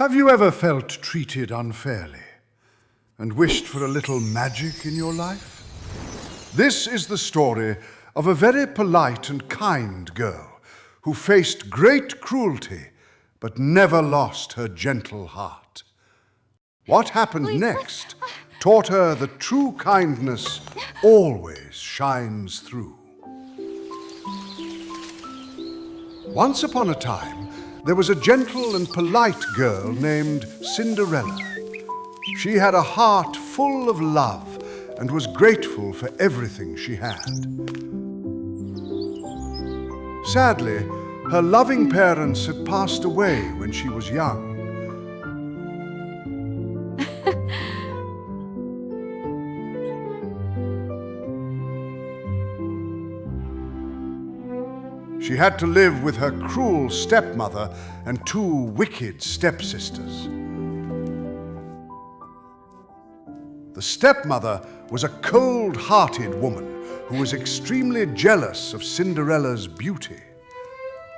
Have you ever felt treated unfairly and wished for a little magic in your life? This is the story of a very polite and kind girl who faced great cruelty but never lost her gentle heart. What happened next taught her that true kindness always shines through. Once upon a time, there was a gentle and polite girl named Cinderella. She had a heart full of love and was grateful for everything she had. Sadly, her loving parents had passed away when she was young. She had to live with her cruel stepmother and two wicked stepsisters. The stepmother was a cold-hearted woman who was extremely jealous of Cinderella's beauty.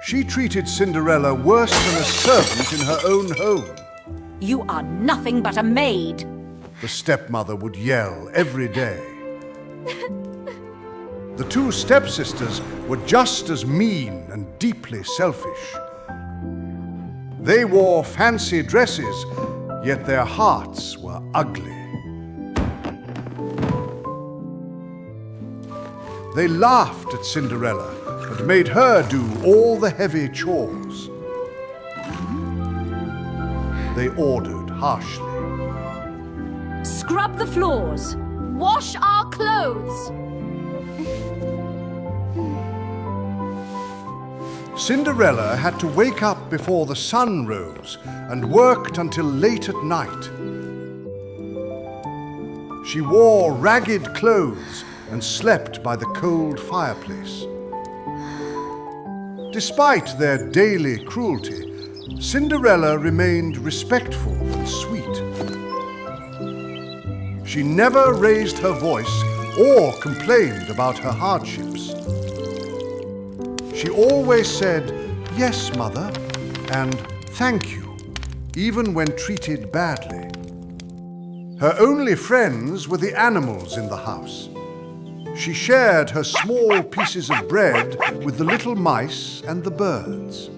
She treated Cinderella worse than a servant in her own home. You are nothing but a maid, the stepmother would yell every day. The two stepsisters were just as mean and deeply selfish. They wore fancy dresses, yet their hearts were ugly. They laughed at Cinderella and made her do all the heavy chores. They ordered harshly. Scrub the floors. Wash our clothes. Cinderella had to wake up before the sun rose and worked until late at night. She wore ragged clothes and slept by the cold fireplace. Despite their daily cruelty, Cinderella remained respectful and sweet. She never raised her voice or complained about her hardships. She always said, "Yes, Mother," and "Thank you," even when treated badly. Her only friends were the animals in the house. She shared her small pieces of bread with the little mice and the birds.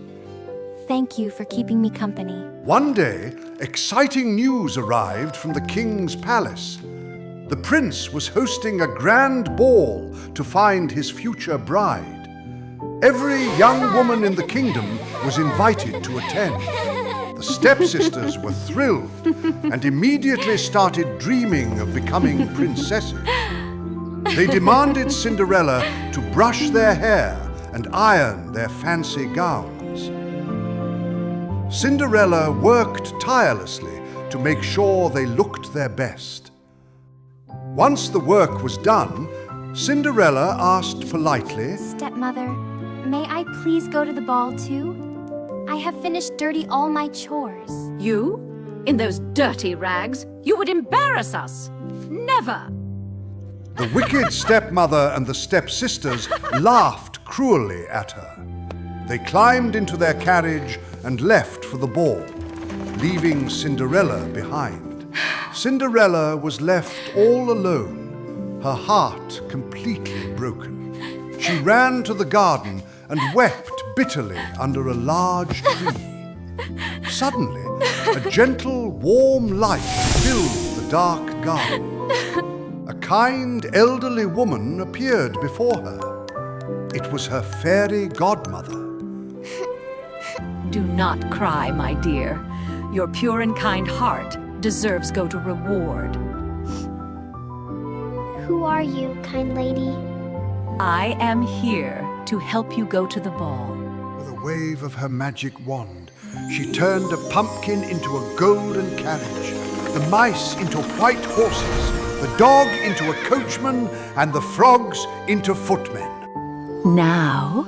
Thank you for keeping me company. One day, exciting news arrived from the king's palace. The prince was hosting a grand ball to find his future bride. Every young woman in the kingdom was invited to attend. The stepsisters were thrilled and immediately started dreaming of becoming princesses. They demanded Cinderella to brush their hair and iron their fancy gowns. Cinderella worked tirelessly to make sure they looked their best. Once the work was done, Cinderella asked politely, Stepmother, may I please go to the ball too? I have finished dirty all my chores. You? In those dirty rags? You would embarrass us. Never. The wicked stepmother and the stepsisters laughed cruelly at her. They climbed into their carriage and left for the ball, leaving Cinderella behind. Cinderella was left all alone, her heart completely broken. She ran to the garden and wept bitterly under a large tree. Suddenly, a gentle, warm light filled the dark garden. A kind, elderly woman appeared before her. It was her fairy godmother. Do not cry, my dear. Your pure and kind heart deserves go to reward. Who are you, kind lady? I am here to help you go to the ball. With a wave of her magic wand, she turned a pumpkin into a golden carriage, the mice into white horses, the dog into a coachman, and the frogs into footmen. Now,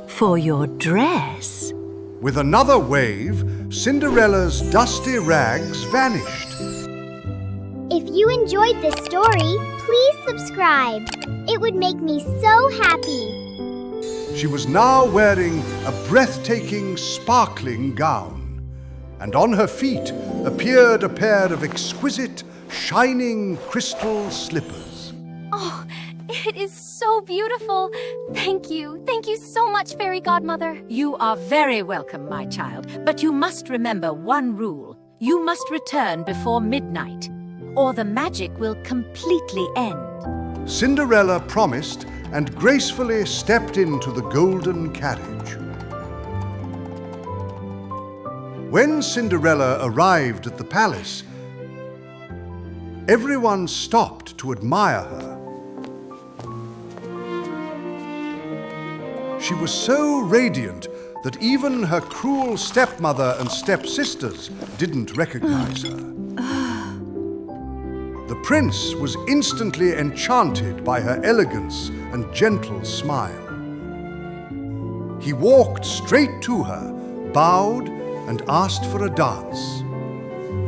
for your dress. With another wave, Cinderella's dusty rags vanished. If you enjoyed this story, please subscribe. It would make me so happy. She was now wearing a breathtaking, sparkling gown. and on her feet appeared a pair of exquisite, shining crystal slippers. Oh, it is so beautiful. Thank you. Thank you so much, Fairy Godmother. You are very welcome, my child, but you must remember one rule. You must return before midnight, or the magic will completely end. Cinderella promised and gracefully stepped into the golden carriage. When Cinderella arrived at the palace, everyone stopped to admire her. She was so radiant that even her cruel stepmother and stepsisters didn't recognize her. The prince was instantly enchanted by her elegance and gentle smile. He walked straight to her, bowed, and asked for a dance.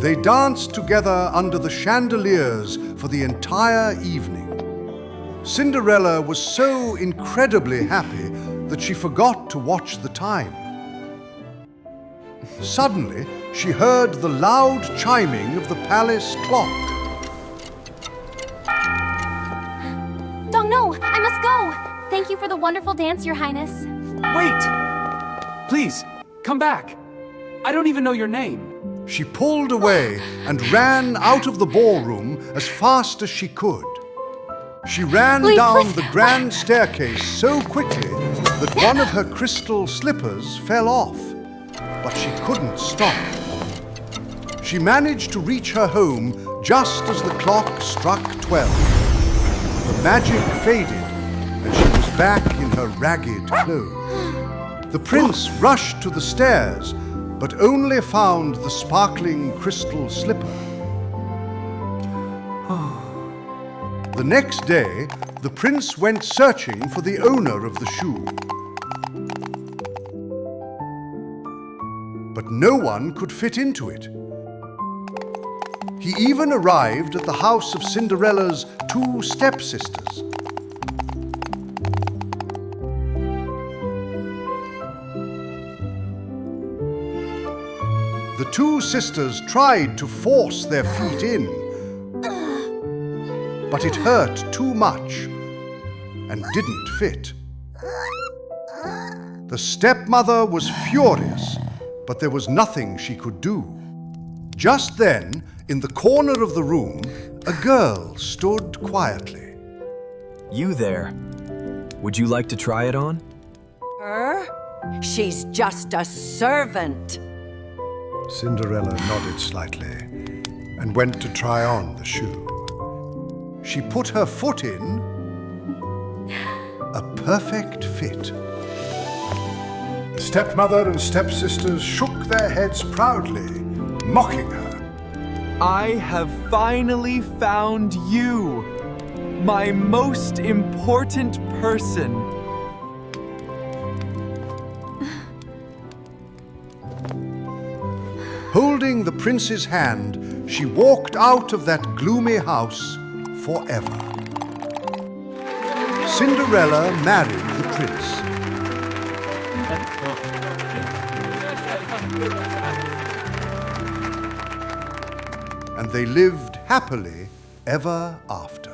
They danced together under the chandeliers for the entire evening. Cinderella was so incredibly happy that she forgot to watch the time. Suddenly, she heard the loud chiming of the palace clock. Don't know. I must go. Thank you for the wonderful dance, Your Highness. Wait! Please, come back. I don't even know your name. She pulled away and ran out of the ballroom as fast as she could. She ran down the grand staircase so quickly that one of her crystal slippers fell off, but she couldn't stop. She managed to reach her home just as the clock struck 12. The magic faded, and she was back in her ragged clothes. The prince rushed to the stairs, but only found the sparkling crystal slipper. The next day, the prince went searching for the owner of the shoe. But no one could fit into it. He even arrived at the house of Cinderella's 2 stepsisters. The 2 sisters tried to force their feet in, but it hurt too much and didn't fit. The stepmother was furious, but there was nothing she could do. Just then, in the corner of the room, a girl stood quietly. You there. Would you like to try it on? Her? She's just a servant. Cinderella nodded slightly and went to try on the shoe. She put her foot in. A perfect fit. The stepmother and stepsisters shook their heads proudly, mocking her. I have finally found you, my most important person. Holding the prince's hand, she walked out of that gloomy house forever. Cinderella married the prince. And they lived happily ever after.